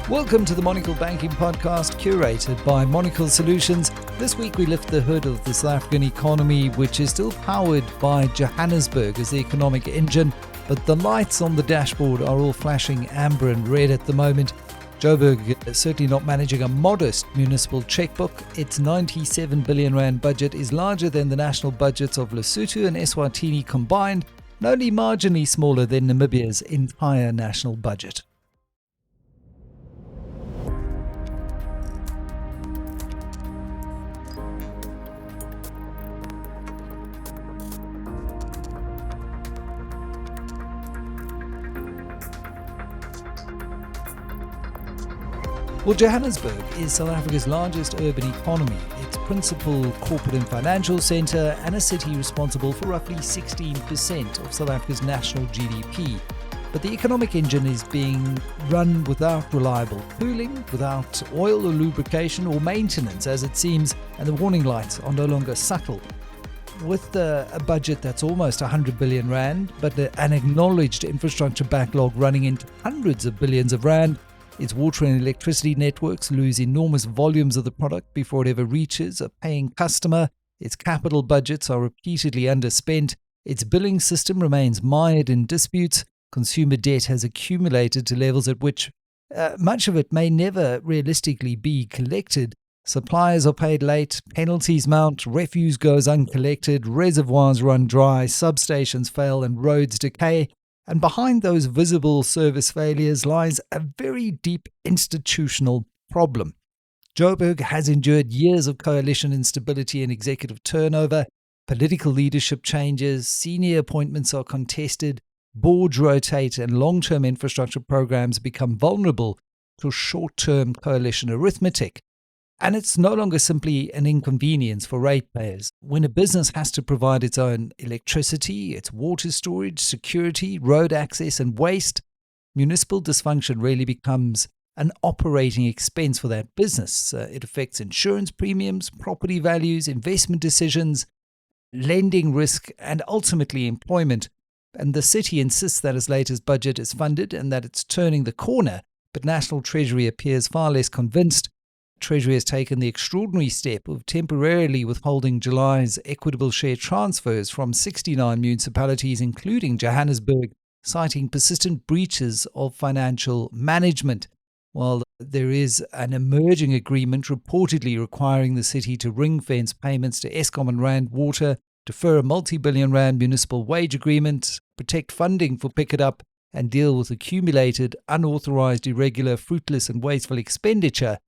Welcome to the Monocle Banking Podcast, curated by Monocle Solutions. This week we lift the hood of the South African economy, which is still powered by Johannesburg as the economic engine, but the lights on the dashboard are all flashing amber and red at the moment. Joburg is certainly not managing a modest municipal checkbook. Its 97 billion rand budget is larger than the national budgets of Lesotho and Eswatini combined, and only marginally smaller than Namibia's entire national budget. Well, Johannesburg is South Africa's largest urban economy, its principal corporate and financial centre, and a city responsible for roughly 16% of South Africa's national GDP. But the economic engine is being run without reliable cooling, without oil or lubrication or maintenance, as it seems, and the warning lights are no longer subtle. With a budget that's almost 100 billion rand, but an acknowledged infrastructure backlog running into hundreds of billions of rand, its water and electricity networks lose enormous volumes of the product before it ever reaches a paying customer. Its capital budgets are repeatedly underspent. Its billing system remains mired in disputes. Consumer debt has accumulated to levels at which much of it may never realistically be collected. Suppliers are paid late, penalties mount, refuse goes uncollected, reservoirs run dry, substations fail and roads decay. And behind those visible service failures lies a very deep institutional problem. Joburg has endured years of coalition instability and executive turnover. Political leadership changes, senior appointments are contested, boards rotate, and long-term infrastructure programs become vulnerable to short-term coalition arithmetic. And it's no longer simply an inconvenience for ratepayers. When a business has to provide its own electricity, its water storage, security, road access, and waste, municipal dysfunction really becomes an operating expense for that business. It affects insurance premiums, property values, investment decisions, lending risk, and ultimately employment. And the city insists that its latest budget is funded and that it's turning the corner, but National Treasury appears far less convinced. Treasury has taken the extraordinary step of temporarily withholding July's equitable share transfers from 69 municipalities, including Johannesburg, citing persistent breaches of financial management. While there is an emerging agreement reportedly requiring the city to ring-fence payments to Eskom and Rand Water, defer a multi-billion rand municipal wage agreement, protect funding for Pick It Up, and deal with accumulated, unauthorised, irregular, fruitless and wasteful expenditure,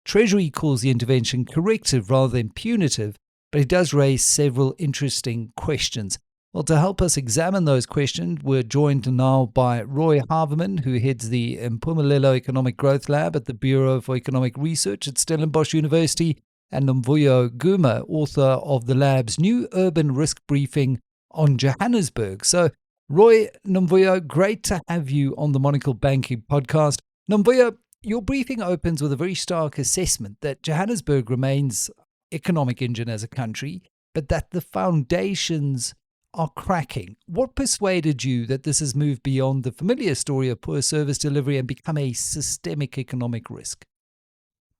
Treasury calls the intervention corrective rather than punitive, but it does raise several interesting questions. Well, to help us examine those questions, we're joined now by Roy Havemann, who heads the Impumelelo Economic Growth Lab at the Bureau for Economic Research at Stellenbosch University, and Nomvuyo Guma, author of the lab's new urban risk briefing on Johannesburg. So, Roy, Nomvuyo, great to have you on the Monocle Banking Podcast. Nomvuyo, your briefing opens with a very stark assessment that Johannesburg remains economic engine as a country, but that the foundations are cracking. What persuaded you that this has moved beyond the familiar story of poor service delivery and become a systemic economic risk?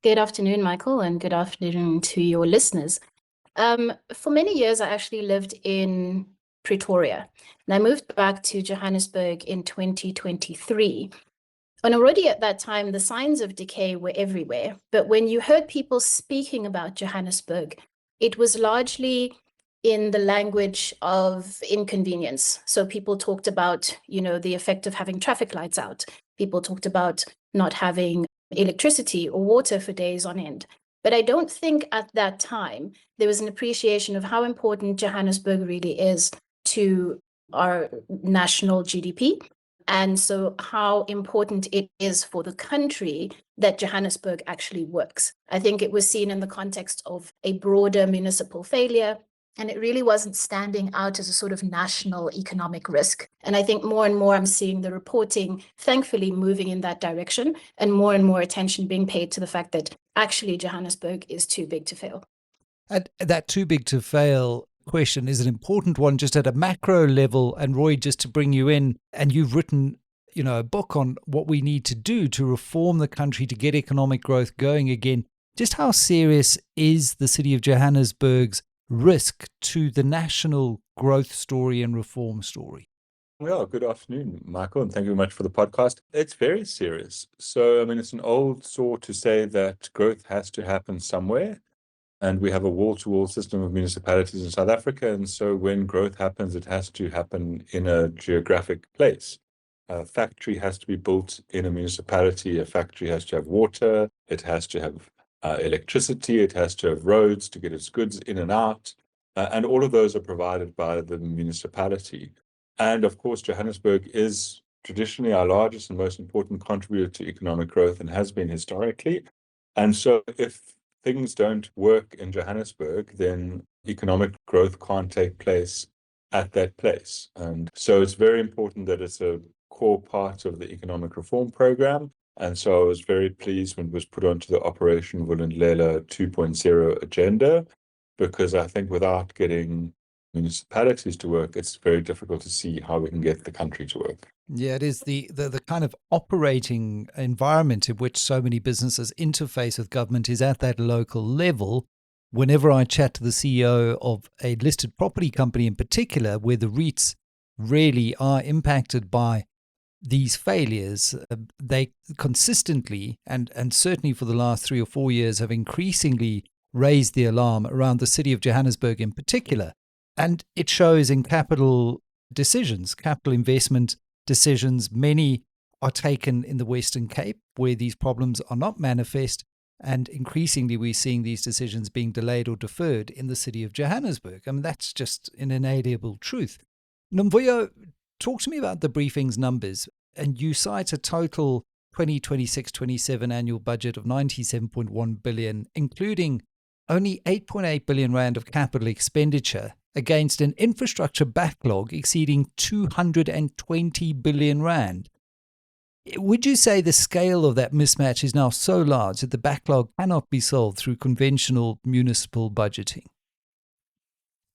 Good afternoon, Michael, and good afternoon to your listeners. For many years, I actually lived in Pretoria, and I moved back to Johannesburg in 2023. And already at that time, the signs of decay were everywhere. But when you heard people speaking about Johannesburg, it was largely in the language of inconvenience. So people talked about, the effect of having traffic lights out. People talked about not having electricity or water for days on end. But I don't think at that time there was an appreciation of how important Johannesburg really is to our national GDP. And so how important it is for the country that Johannesburg actually works. I think it was seen in the context of a broader municipal failure, and it really wasn't standing out as a sort of national economic risk. And I think more and more I'm seeing the reporting, thankfully, moving in that direction, and more attention being paid to the fact that actually Johannesburg is too big to fail. And that too big to fail question is an important one just at a macro level. And Roy, just to bring you in, and you've written a book on what we need to do to reform the country to get economic growth going again. Just how serious is the city of Johannesburg's risk to the national growth story and reform story? Well, good afternoon, Michael, and thank you very much for the podcast. It's very serious. So, it's an old saw to say that growth has to happen somewhere, and we have a wall-to-wall system of municipalities in South Africa. And so when growth happens, it has to happen in a geographic place. A factory has to be built in a municipality. A factory has to have water. It has to have electricity. It has to have roads to get its goods in and out. And all of those are provided by the municipality. And of course, Johannesburg is traditionally our largest and most important contributor to economic growth and has been historically. And so if things don't work in Johannesburg, then economic growth can't take place at that place. And so it's very important that it's a core part of the economic reform program. And so I was very pleased when it was put onto the Operation Vulindlela 2.0 agenda, because I think without getting municipalities to work, it's very difficult to see how we can get the country to work. Yeah, it is the kind of operating environment in which so many businesses interface with government is at that local level. Whenever I chat to the CEO of a listed property company in particular, where the REITs really are impacted by these failures, they consistently and certainly for the last 3 or 4 years have increasingly raised the alarm around the city of Johannesburg in particular. And it shows in capital decisions, capital investment decisions. Many are taken in the Western Cape, where these problems are not manifest. And increasingly, we're seeing these decisions being delayed or deferred in the city of Johannesburg. That's just an inalienable truth. Nomvuyo, talk to me about the briefing's numbers. And you cite a total 2026-27 annual budget of 97.1 billion, including only 8.8 billion rand of capital expenditure, against an infrastructure backlog exceeding 220 billion rand. Would you say the scale of that mismatch is now so large that the backlog cannot be solved through conventional municipal budgeting?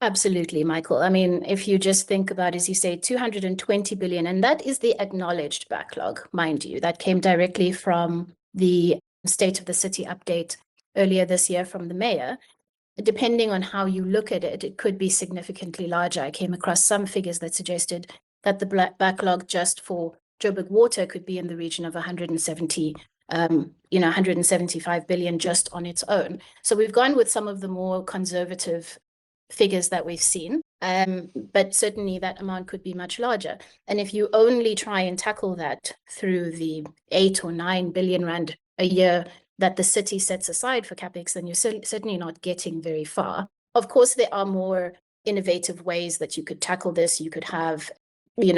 Absolutely, Michael. If you just think about, as you say, 220 billion, and that is the acknowledged backlog, mind you, that came directly from the State of the City update earlier this year from the mayor. Depending on how you look at it, it could be significantly larger. I came across some figures that suggested that the backlog just for Joburg Water could be in the region of 175 billion just on its own. So we've gone with some of the more conservative figures that we've seen, but certainly that amount could be much larger. And if you only try and tackle that through the 8 or 9 billion rand a year that the city sets aside for CapEx, then you're certainly not getting very far. Of course, there are more innovative ways that you could tackle this. You could have,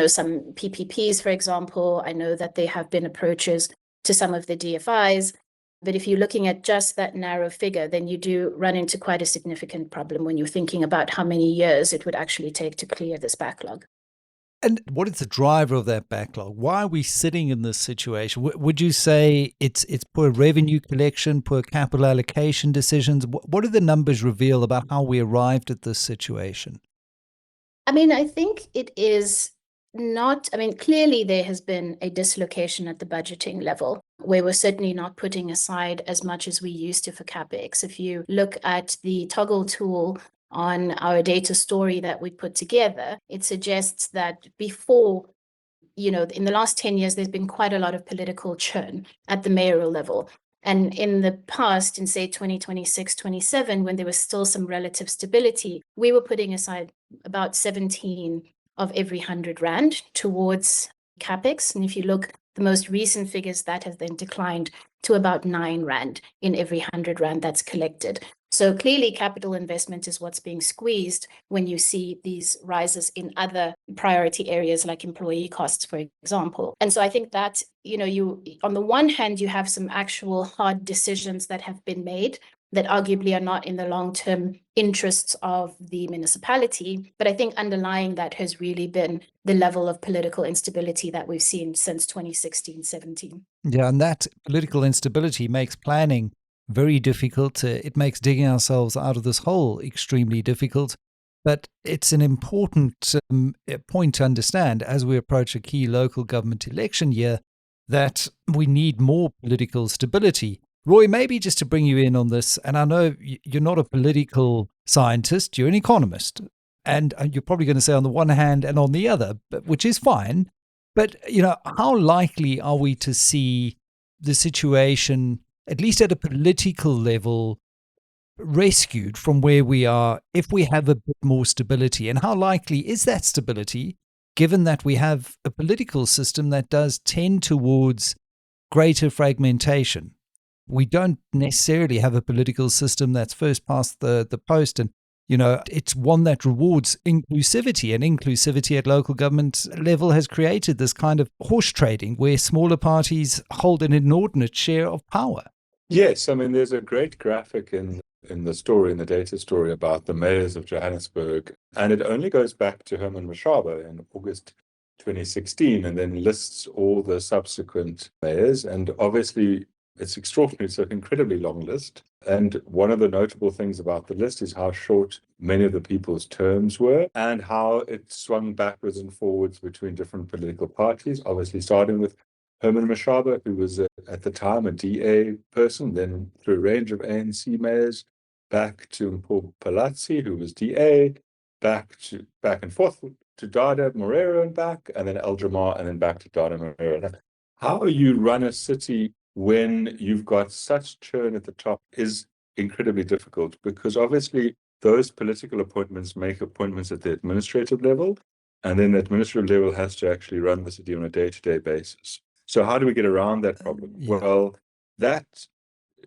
some PPPs, for example. I know that there have been approaches to some of the DFIs, but if you're looking at just that narrow figure, then you do run into quite a significant problem when you're thinking about how many years it would actually take to clear this backlog. And what is the driver of that backlog? Why are we sitting in this situation? Would you say it's poor revenue collection, poor capital allocation decisions? What do the numbers reveal about how we arrived at this situation? I think it is not, clearly there has been a dislocation at the budgeting level, where we're certainly not putting aside as much as we used to for CapEx. If you look at the toggle tool on our data story that we put together, it suggests that before, in the last 10 years, there's been quite a lot of political churn at the mayoral level. And in the past, in say 2026, 27, when there was still some relative stability, we were putting aside about 17 of every 100 rand towards CapEx. And if you look, the most recent figures, that has then declined to about 9 rand in every 100 rand that's collected. So clearly capital investment is what's being squeezed when you see these rises in other priority areas like employee costs, for example. And so I think that, you on the one hand, you have some actual hard decisions that have been made that arguably are not in the long-term interests of the municipality. But I think underlying that has really been the level of political instability that we've seen since 2016-17. Yeah, and that political instability makes planning very difficult. It makes digging ourselves out of this hole extremely difficult. But it's an important point to understand as we approach a key local government election year that we need more political stability. Roy, maybe just to bring you in on this, and I know you're not a political scientist, you're an economist, and you're probably going to say on the one hand and on the other, which is fine. But, how likely are we to see the situation, at least at a political level, rescued from where we are if we have a bit more stability? And how likely is that stability, given that we have a political system that does tend towards greater fragmentation? We don't necessarily have a political system that's first past the post, and it's one that rewards inclusivity, and inclusivity at local government level has created this kind of horse trading where smaller parties hold an inordinate share of power. Yes, I mean, there's a great graphic in the story, in the data story, about the mayors of Johannesburg, and it only goes back to Herman Mashaba in August 2016, and then lists all the subsequent mayors. And obviously, it's extraordinary. It's an incredibly long list. And one of the notable things about the list is how short many of the people's terms were and how it swung backwards and forwards between different political parties, obviously starting with Herman Mashaba, who was at the time a DA person, then through a range of ANC mayors, back to Impumelelo, who was DA, back and forth to Dada Moreira and back, and then El Jamar, and then back to Dada Moreira. How you run a city when you've got such churn at the top is incredibly difficult, because obviously those political appointments make appointments at the administrative level, and then the administrative level has to actually run the city on a day-to-day basis. So how do we get around that problem? Yeah. Well, that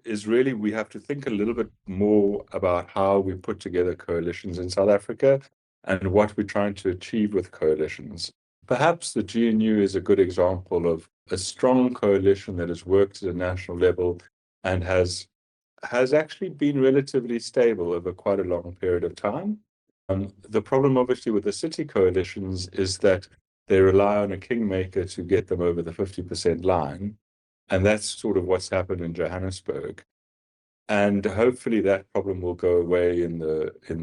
is really, we have to think a little bit more about how we put together coalitions in South Africa and what we're trying to achieve with coalitions. Perhaps the GNU is a good example of a strong coalition that has worked at a national level and has actually been relatively stable over quite a long period of time. The problem, obviously, with the city coalitions is that they rely on a kingmaker to get them over the 50% line. And that's sort of what's happened in Johannesburg. And hopefully that problem will go away in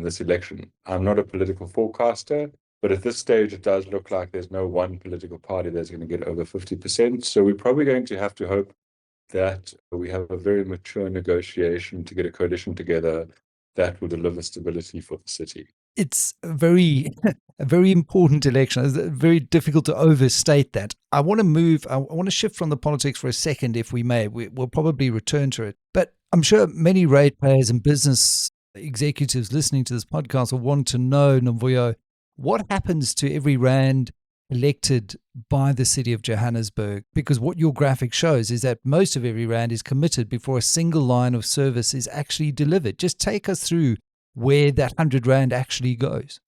this election. I'm not a political forecaster, but at this stage, it does look like there's no one political party that's going to get over 50%. So we're probably going to have to hope that we have a very mature negotiation to get a coalition together that will deliver stability for the city. It's a very important election. It's very difficult to overstate that. I want to shift from the politics for a second, if we may. We'll probably return to it. But I'm sure many ratepayers and business executives listening to this podcast will want to know, Nomvuyo, what happens to every rand elected by the city of Johannesburg? Because what your graphic shows is that most of every rand is committed before a single line of service is actually delivered. Just take us through where that 100 rand actually goes.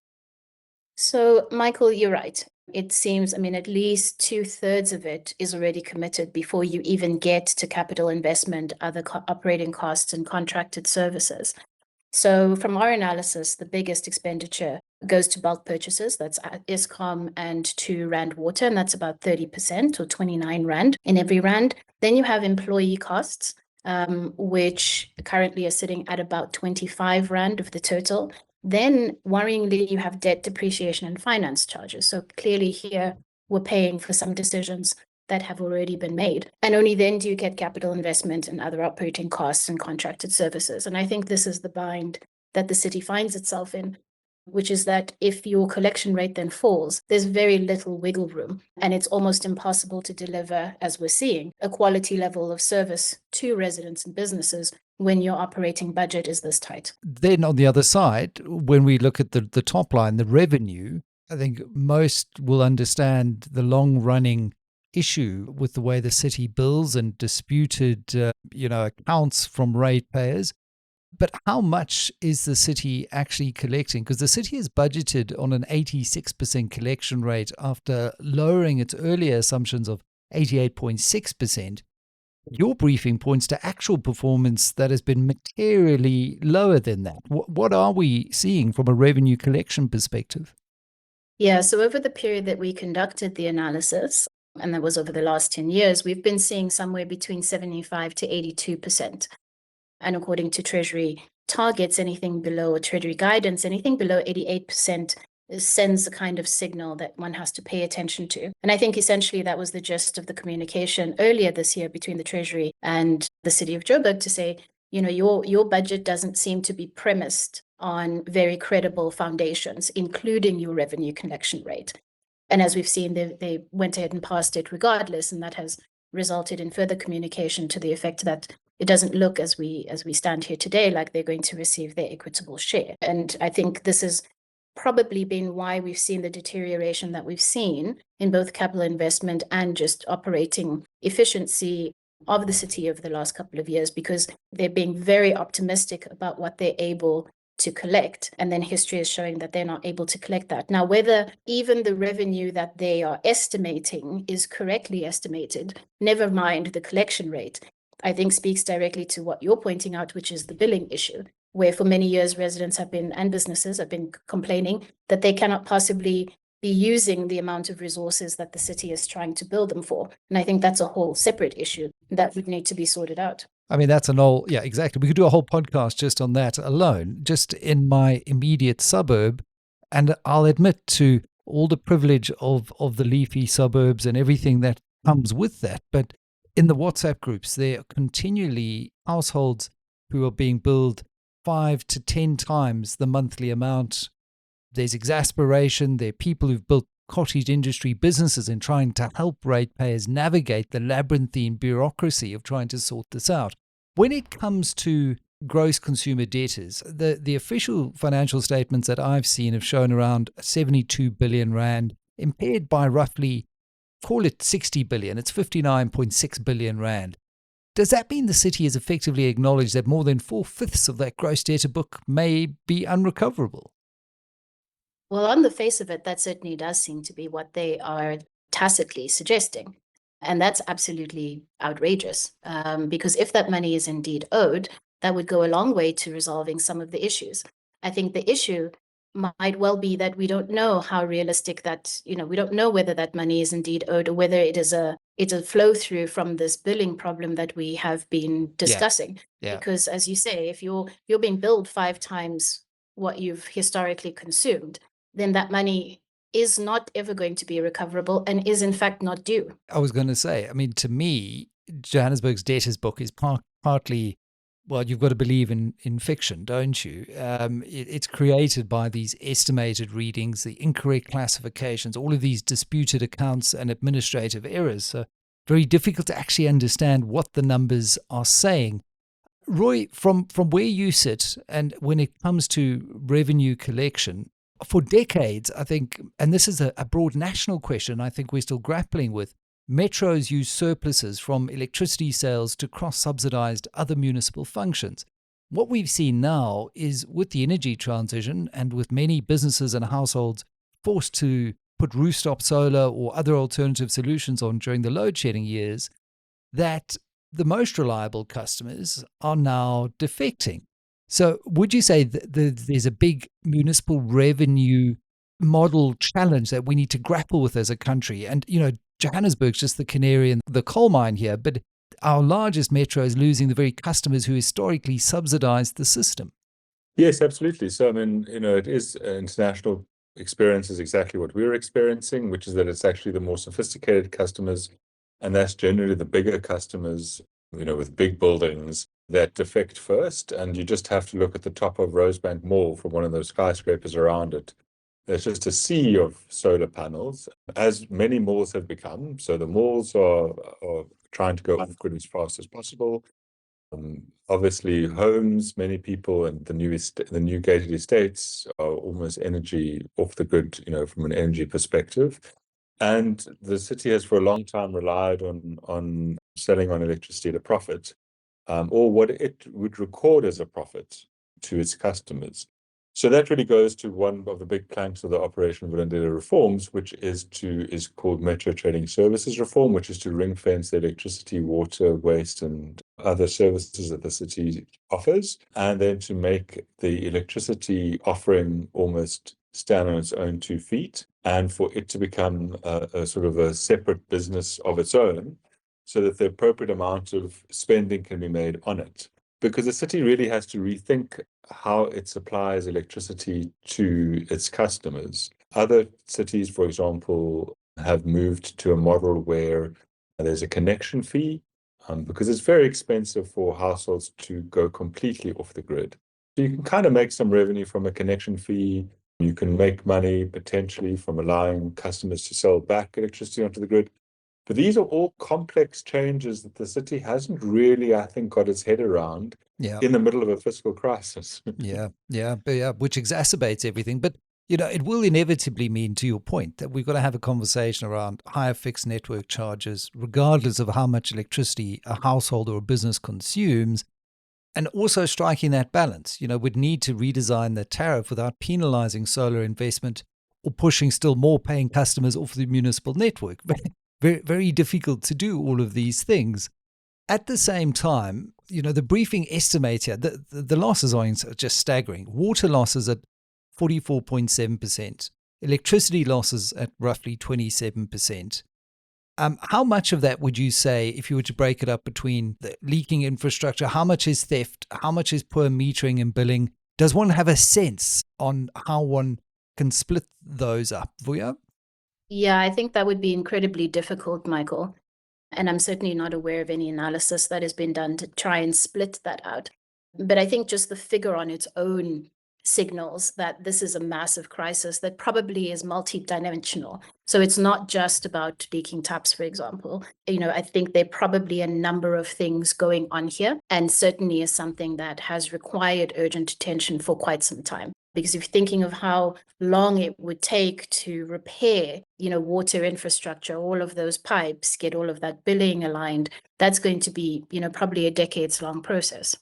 So, Michael, you're right. It seems, at least 2/3 of it is already committed before you even get to capital investment, other operating costs, and contracted services. So from our analysis, the biggest expenditure goes to bulk purchases. That's at Eskom and to Rand Water, and that's about 30% or 29 Rand in every Rand. Then you have employee costs, which currently are sitting at about 25 Rand of the total. Then, worryingly, you have debt depreciation and finance charges. So clearly here, we're paying for some decisions that have already been made. And only then do you get capital investment and other operating costs and contracted services. And I think this is the bind that the city finds itself in, which is that if your collection rate then falls, there's very little wiggle room. And it's almost impossible to deliver, as we're seeing, a quality level of service to residents and businesses when your operating budget is this tight. Then on the other side, when we look at the top line, the revenue, I think most will understand the long-running issue with the way the city bills and disputed, accounts from ratepayers. But how much is the city actually collecting? Because the city has budgeted on an 86% collection rate after lowering its earlier assumptions of 88.6%. Your briefing points to actual performance that has been materially lower than that. What are we seeing from a revenue collection perspective? Yeah, so over the period that we conducted the analysis, and that was over the last 10 years, we've been seeing somewhere between 75 to 82%. And according to Treasury, targets anything below Treasury guidance, anything below 88% sends a kind of signal that one has to pay attention to. And I think essentially that was the gist of the communication earlier this year between the Treasury and the city of Joburg to say, your budget doesn't seem to be premised on very credible foundations, including your revenue collection rate. And as we've seen, they went ahead and passed it regardless, and that has resulted in further communication to the effect that it doesn't look as we stand here today like they're going to receive their equitable share. And I think this has probably been why we've seen the deterioration that we've seen in both capital investment and just operating efficiency of the city over the last couple of years, because they're being very optimistic about what they're able to collect. And then history is showing that they're not able to collect that. Now, whether even the revenue that they are estimating is correctly estimated, never mind the collection rate, I think speaks directly to what you're pointing out, which is the billing issue, where for many years residents and businesses have been complaining that they cannot possibly be using the amount of resources that the city is trying to bill them for. And I think that's a whole separate issue that would need to be sorted out. I mean, that's yeah, exactly. We could do a whole podcast just on that alone, just in my immediate suburb. And I'll admit to all the privilege of the leafy suburbs and everything that comes with that. But in the WhatsApp groups, there are continually households who are being billed 5 to 10 times the monthly amount. There's exasperation. There are people who've built cottage industry businesses in trying to help ratepayers navigate the labyrinthine bureaucracy of trying to sort this out. When it comes to gross consumer debtors, the official financial statements that I've seen have shown around 72 billion rand, impaired by roughly, call it 60 billion. It's 59.6 billion rand. Does that mean the city has effectively acknowledged that more than 4/5 of that gross debtor book may be unrecoverable? Well, on the face of it, that certainly does seem to be what they are tacitly suggesting. And that's absolutely outrageous, because if that money is indeed owed, that would go a long way to resolving some of the issues. I think the issue might well be that we don't know how realistic that, we don't know whether that money is indeed owed or whether it's a flow through from this billing problem that we have been discussing. Yeah. Because as you say, if you're being billed 5 times what you've historically consumed, then that money is not ever going to be recoverable and is in fact not due. I was going to say, I mean, to me, Johannesburg's debtors book is partly, well, you've got to believe in fiction, don't you? It's created by these estimated readings, the incorrect classifications, all of these disputed accounts and administrative errors. So very difficult to actually understand what the numbers are saying. Roy, from where you sit, and when it comes to revenue collection, for decades, I think, and this is a broad national question I think we're still grappling with, metros use surpluses from electricity sales to cross-subsidized other municipal functions. What we've seen now is with the energy transition and with many businesses and households forced to put rooftop solar or other alternative solutions on during the load shedding years, that the most reliable customers are now defecting. So would you say that there's a big municipal revenue model challenge that we need to grapple with as a country? And, Johannesburg's just the canary in the coal mine here, but our largest metro is losing the very customers who historically subsidized the system. Yes, absolutely. So, I mean, it is international experience is exactly what we're experiencing, which is that it's actually the more sophisticated customers, and that's generally the bigger customers, with big buildings that defect first. And you just have to look at the top of Rosebank Mall from one of those skyscrapers around it. There's just a sea of solar panels, as many malls have become. So the malls are trying to go off grid as fast as possible. Obviously, homes, many people, and the new gated estates are almost energy off the grid, from an energy perspective. And the city has for a long time relied on selling on electricity at a profit, or what it would record as a profit to its customers. So that really goes to one of the big planks of the Operation Vulindlela reforms, which is called Metro Trading Services Reform, which is to ring fence the electricity, water, waste, and other services that the city offers, and then to make the electricity offering almost stand on its own 2 feet, and for it to become a sort of a separate business of its own, so that the appropriate amount of spending can be made on it. because the city really has to rethink how it supplies electricity to its customers. Other cities, for example, have moved to a model where there's a connection fee, because it's very expensive for households to go completely off the grid. So you can kind of make some revenue from a connection fee. You can make money potentially from allowing customers to sell back electricity onto the grid. But these are all complex changes that the city hasn't really, I think, got its head around Yeah. in the middle of a fiscal crisis. Yeah, which exacerbates everything. But, it will inevitably mean, to your point, that we've got to have a conversation around higher fixed network charges, regardless of how much electricity a household or a business consumes, and also striking that balance. We'd need to redesign the tariff without penalizing solar investment or pushing still more paying customers off the municipal network. Very, very difficult to do all of these things. At the same time, the briefing estimates here, the losses are just staggering. Water losses at 44.7%, electricity losses at roughly 27%. How much of that would you say, if you were to break it up between the leaking infrastructure, how much is theft, how much is poor metering and billing? Does one have a sense on how one can split those up, Vuyo? Yeah, I think that would be incredibly difficult, Michael. And I'm certainly not aware of any analysis that has been done to try and split that out. But I think just the figure on its own signals that this is a massive crisis that probably is multidimensional. So it's not just about leaking taps, for example. I think there are probably a number of things going on here, and certainly is something that has required urgent attention for quite some time. Because if you're thinking of how long it would take to repair, water infrastructure, all of those pipes, get all of that billing aligned, that's going to be, probably a decades-long process.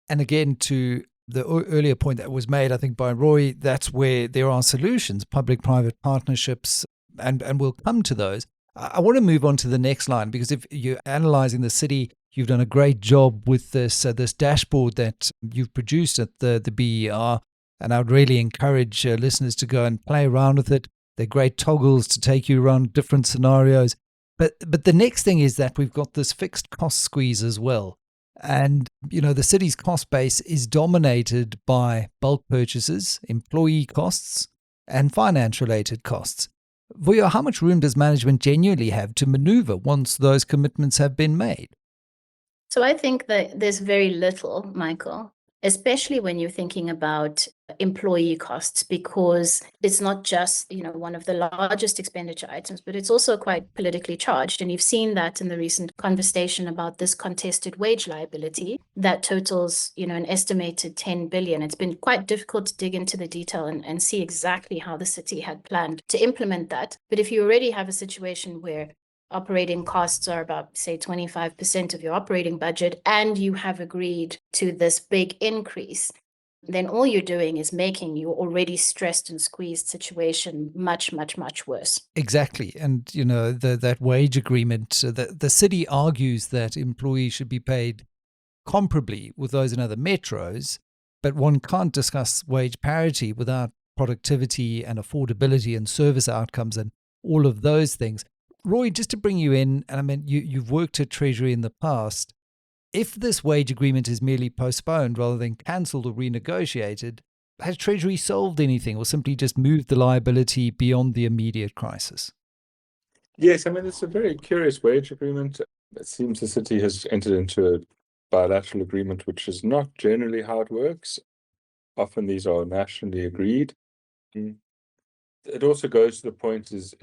And again, to the earlier point that was made, I think, by Roy, that's where there are solutions, public-private partnerships, and we'll come to those. I want to move on to the next line, because if you're analyzing the city, you've done a great job with this dashboard that you've produced at the BER, and I would really encourage listeners to go and play around with it. They're great toggles to take you around different scenarios. But the next thing is that we've got this fixed cost squeeze as well. And, the city's cost base is dominated by bulk purchases, employee costs, and finance-related costs. Vuyo, how much room does management genuinely have to maneuver once those commitments have been made? So I think that there's very little, Michael, especially when you're thinking about employee costs, because it's not just, one of the largest expenditure items, but it's also quite politically charged. And you've seen that in the recent conversation about this contested wage liability that totals, an estimated 10 billion. It's been quite difficult to dig into the detail and see exactly how the city had planned to implement that. But if you already have a situation where operating costs are about, say, 25% of your operating budget, and you have agreed to this big increase, then all you're doing is making your already stressed and squeezed situation much, much, much worse. Exactly. And, that wage agreement, the city argues that employees should be paid comparably with those in other metros, but one can't discuss wage parity without productivity and affordability and service outcomes and all of those things. Roy, just to bring you in, and I mean, you've worked at Treasury in the past. If this wage agreement is merely postponed rather than cancelled or renegotiated, has Treasury solved anything or simply just moved the liability beyond the immediate crisis? Yes, I mean, it's a very curious wage agreement. It seems the city has entered into a bilateral agreement, which is not generally how it works. Often these are nationally agreed. It also goes to the point is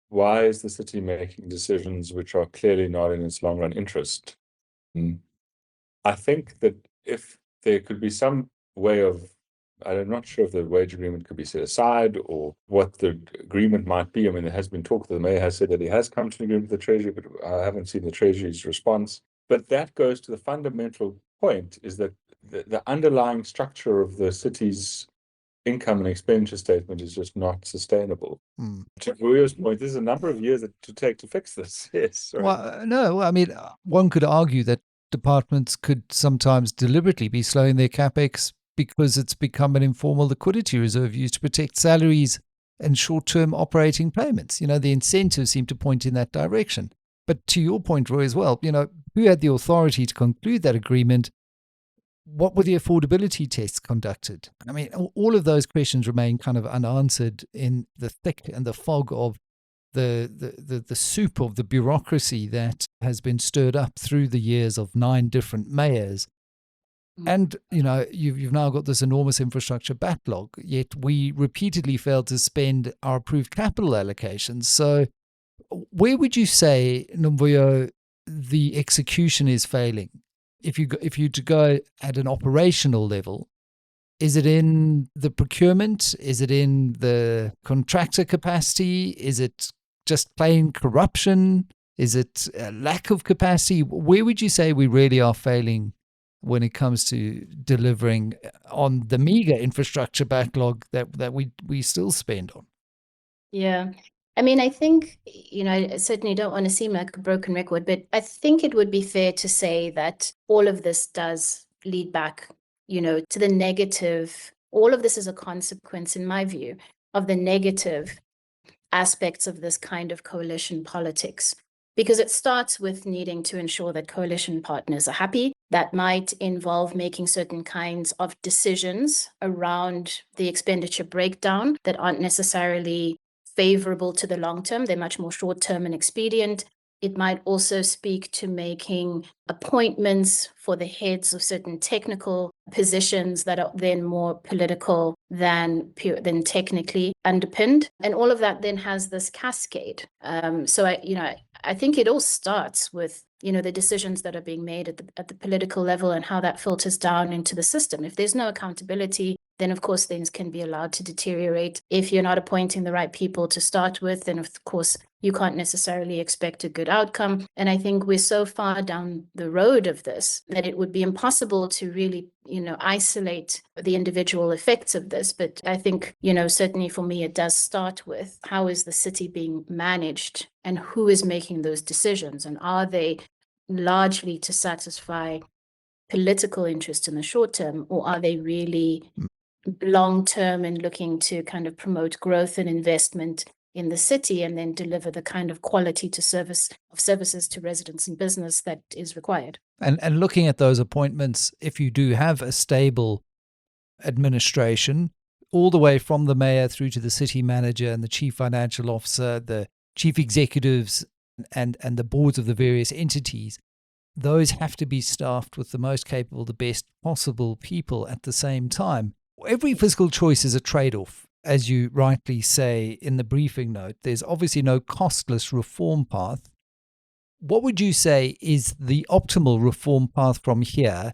why is the city making decisions which are clearly not in its long run interest? I think that if there could be some way of, I'm not sure if the wage agreement could be set aside or what the agreement might be. I mean, there has been talk that the mayor has said that he has come to an agreement with the Treasury, but I haven't seen the Treasury's response. But that goes to the fundamental point, is that the underlying structure of the city's income and expenditure statement is just not sustainable. To Vuyo's point, there's a number of years to take to fix this. Yes. Right. Well, no, I mean, one could argue that departments could sometimes deliberately be slowing their capex because it's become an informal liquidity reserve used to protect salaries and short-term operating payments. The incentives seem to point in that direction. But to your point, Roy, as well, Who had the authority to conclude that agreement? What were the affordability tests conducted? I mean, all of those questions remain kind of unanswered in the thick and the fog of the soup of the bureaucracy that has been stirred up through the years of 9 different mayors. And, you've now got this enormous infrastructure backlog, yet we repeatedly failed to spend our approved capital allocations. So where would you say, Nomvuyo, the execution is failing? If you to go at an operational level, is it in the procurement? Is it in the contractor capacity? Is it just plain corruption? Is it a lack of capacity? Where would you say we really are failing when it comes to delivering on the meager infrastructure backlog that we still spend on? Yeah. I mean, I think, I certainly don't want to seem like a broken record, but I think it would be fair to say that all of this does lead back, to the negative. All of this is a consequence, in my view, of the negative aspects of this kind of coalition politics, because it starts with needing to ensure that coalition partners are happy. That might involve making certain kinds of decisions around the expenditure breakdown that aren't necessarily favorable to the long term. They're much more short term and expedient. It might also speak to making appointments for the heads of certain technical positions that are then more political than technically underpinned. And all of that then has this cascade. So I think it all starts with the decisions that are being made at the political level and how that filters down into the system. If there's no accountability, then of course things can be allowed to deteriorate. If you're not appointing the right people to start with, then of course you can't necessarily expect a good outcome. And I think we're so far down the road of this that it would be impossible to really, isolate the individual effects of this. But I think, certainly for me, it does start with how is the city being managed and who is making those decisions? And are they largely to satisfy political interest in the short term, or are they really long term and looking to kind of promote growth and investment in the city and then deliver the kind of quality to services to residents and business that is required? And looking at those appointments, if you do have a stable administration, all the way from the mayor through to the city manager and the chief financial officer, the chief executives and the boards of the various entities, those have to be staffed with the most capable, the best possible people at the same time. Every fiscal choice is a trade-off. As you rightly say in the briefing note, there's obviously no costless reform path. What would you say is the optimal reform path from here?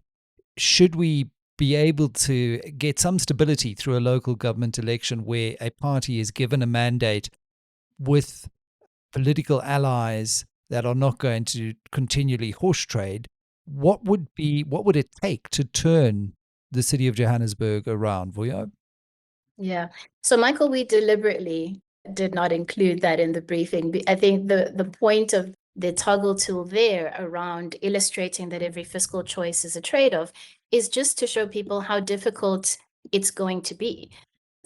Should we be able to get some stability through a local government election where a party is given a mandate with political allies that are not going to continually horse trade? What would it take to turn the city of Johannesburg around, Vuyo? Yeah. So, Michael, we deliberately did not include that in the briefing. I think the point of the toggle tool there around illustrating that every fiscal choice is a trade-off is just to show people how difficult it's going to be.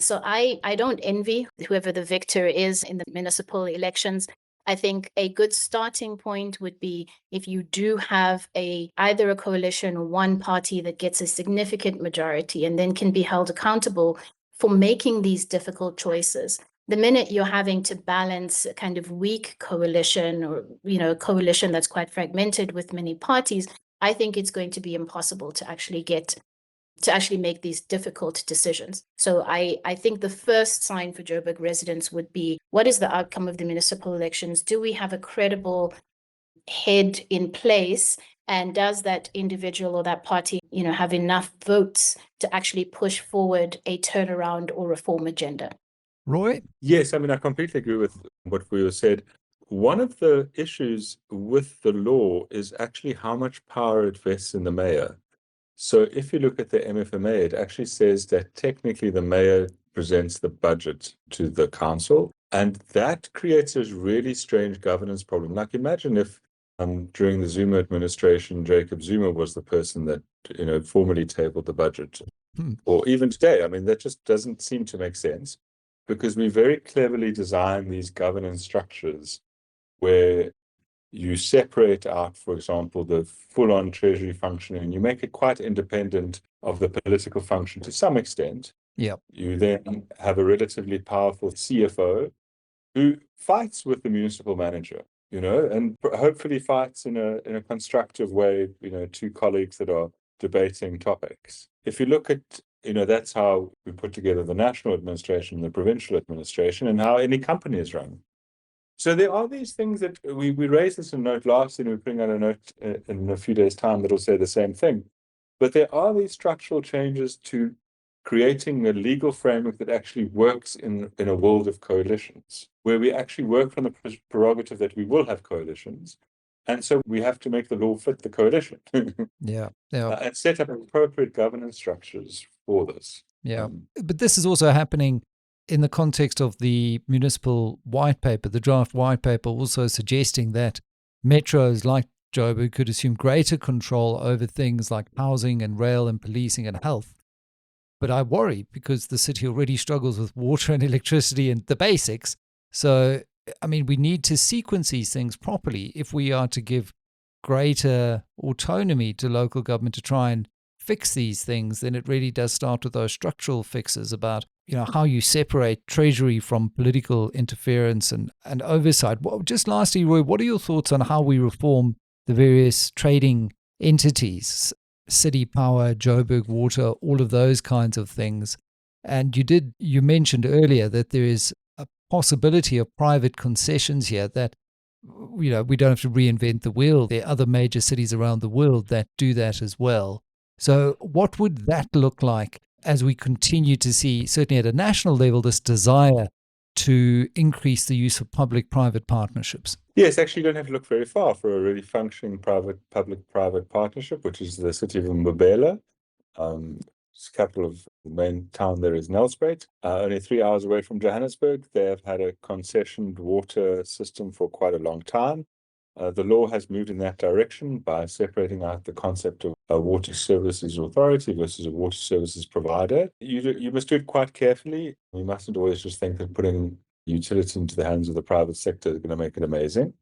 So I don't envy whoever the victor is in the municipal elections. I think a good starting point would be if you do have either a coalition or one party that gets a significant majority and then can be held accountable for making these difficult choices. The minute you're having to balance a kind of weak coalition or, a coalition that's quite fragmented with many parties, I think it's going to be impossible to actually make these difficult decisions. So I think the first sign for Joburg residents would be, what is the outcome of the municipal elections? Do we have a credible head in place? And does that individual or that party, have enough votes to actually push forward a turnaround or reform agenda? Roy? Yes, I mean, I completely agree with what we said. One of the issues with the law is actually how much power it vests in the mayor. So if you look at the MFMA, it actually says that technically the mayor presents the budget to the council, and that creates a really strange governance problem. Like, imagine if during the Zuma administration, Jacob Zuma was the person that formally tabled the budget, or even today. I mean, that just doesn't seem to make sense, because we very cleverly design these governance structures where you separate out, for example, the full-on treasury function, and you make it quite independent of the political function to some extent. Yep. You then have a relatively powerful CFO who fights with the municipal manager, and hopefully fights in a constructive way, two colleagues that are debating topics. If you look at, that's how we put together the national administration, the provincial administration, and how any company is run. So there are these things that we raised this in a note last year, and we're putting out a note in a few days' time that'll say the same thing. But there are these structural changes to creating a legal framework that actually works in a world of coalitions, where we actually work from the prerogative that we will have coalitions. And so we have to make the law fit the coalition. Yeah. And set up appropriate governance structures for this. Yeah. But this is also happening in the context of the municipal white paper, the draft white paper, also suggesting that metros like Joburg could assume greater control over things like housing and rail and policing and health. But I worry because the city already struggles with water and electricity and the basics. So, I mean, we need to sequence these things properly if we are to give greater autonomy to local government to try and fix these things. Then it really does start with those structural fixes about, how you separate treasury from political interference and oversight. Well, just lastly, Roy, what are your thoughts on how we reform the various trading entities? City Power, Joburg Water, all of those kinds of things. And you mentioned earlier that there is a possibility of private concessions here that, we don't have to reinvent the wheel. There are other major cities around the world that do that as well. So what would that look like as we continue to see, certainly at a national level, this desire to increase the use of public-private partnerships? Yes, actually, you don't have to look very far for a really functioning public-private partnership, which is the city of Impumelelo. It's the capital of the main town there is Nelspruit, only 3 hours away from Johannesburg. They have had a concessioned water system for quite a long time. The law has moved in that direction by separating out the concept of a water services authority versus a water services provider. You must do it quite carefully. We mustn't always just think that putting utility into the hands of the private sector is going to make it amazing.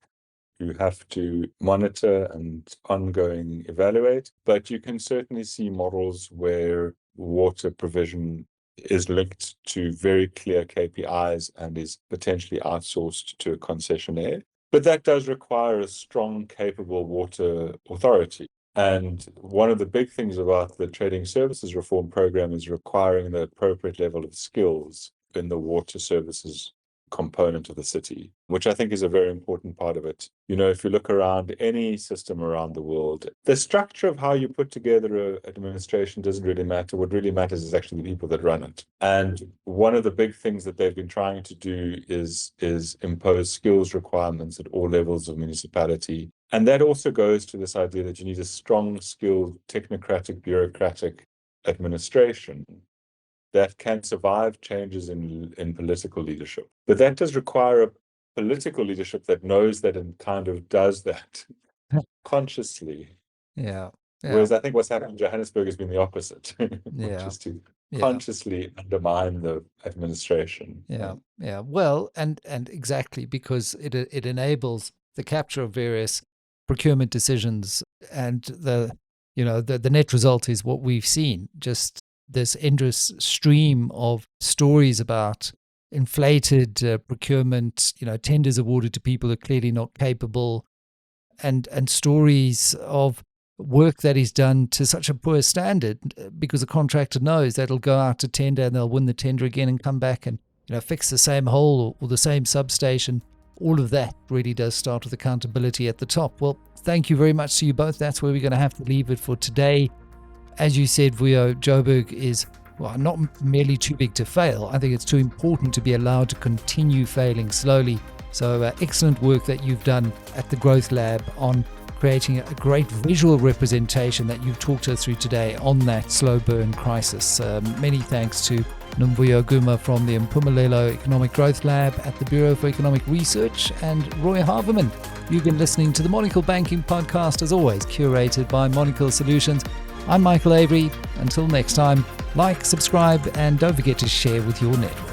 You have to monitor and ongoing evaluate, but you can certainly see models where water provision is linked to very clear KPIs and is potentially outsourced to a concessionaire. But that does require a strong, capable water authority. And one of the big things about the Trading Services Reform Program is requiring the appropriate level of skills in the water services component of the city, which I think is a very important part of it. If you look around any system around the world, the structure of how you put together an administration doesn't really matter. What really matters is actually the people that run it. And one of the big things that they've been trying to do is impose skills requirements at all levels of municipality. And that also goes to this idea that you need a strong, skilled, technocratic, bureaucratic administration that can survive changes in political leadership. But that does require a political leadership that knows that and kind of does that consciously. Yeah. Whereas I think what's happened in Johannesburg has been the opposite, which is to consciously undermine the administration. Yeah. Well, and exactly because it enables the capture of various procurement decisions, and the net result is what we've seen, just this endless stream of stories about inflated procurement, tenders awarded to people who are clearly not capable, and stories of work that is done to such a poor standard because the contractor knows that it'll go out to tender and they'll win the tender again and come back and fix the same hole or the same substation. All of that really does start with accountability at the top. Well, thank you very much to you both. That's where we're going to have to leave it for today. As you said, Joburg is not merely too big to fail. I think it's too important to be allowed to continue failing slowly. So excellent work that you've done at the Growth Lab on creating a great visual representation that you've talked us through today on that slow burn crisis. Many thanks to Nomvuyo Guma from the Impumelelo Economic Growth Lab at the Bureau for Economic Research, and Roy Havemann. You've been listening to the Monocle Banking Podcast, as always, curated by Monocle Solutions. I'm Michael Avery. Until next time, like, subscribe, and don't forget to share with your network.